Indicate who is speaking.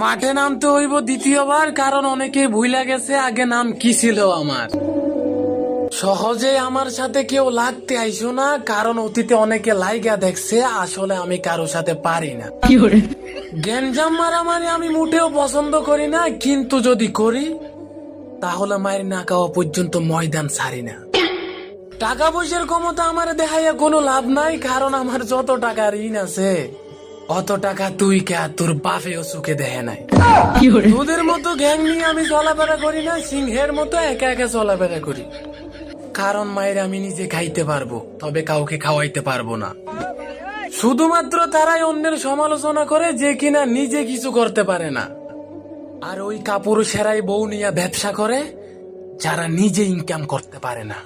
Speaker 1: মাঠে নামতে হইব দ্বিতীয়বার, কারণ অনেকে ভুইলা গেছে আগে নাম কি ছিল আমার। সহজে আমার সাথে কেউ লাগতে আইসো না, কারণ অতীতে অনেকে লাইগা দেখছে, আসলে আমি কারো সাথে পারি না। গ্যাঞ্জাম মারামারি আমি মোটেও পছন্দ করি না, কিন্তু যদি করি তাহলে মায়ের না খাওয়া পর্যন্ত ময়দান ছাড়ি না। টাকা পয়সার ক্ষমতা আমার দেখাইয়া কোনো লাভ নাই, কারণ আমার যত টাকা ঋণ আছে অত টাকা তুই কে তোর বাপেও চোখে দেখে নাই। তোদের মতো গ্যাং নিয়ে আমি চলাফেরা করি না, সিংহের মতো একা একা চলাফেরা করি। কারণ মায়ের আমি নিজে খাইতে পারবো, তবে কাউকে খাওয়াইতে পারবো না। শুধুমাত্র তারাই অন্যের সমালোচনা করে যে কিনা নিজে কিছু করতে পারে না। আর ওই কাপুরুষেরাই বউ নিয়ে ব্যবসা করে যারা নিজে ইনকাম করতে পারে না।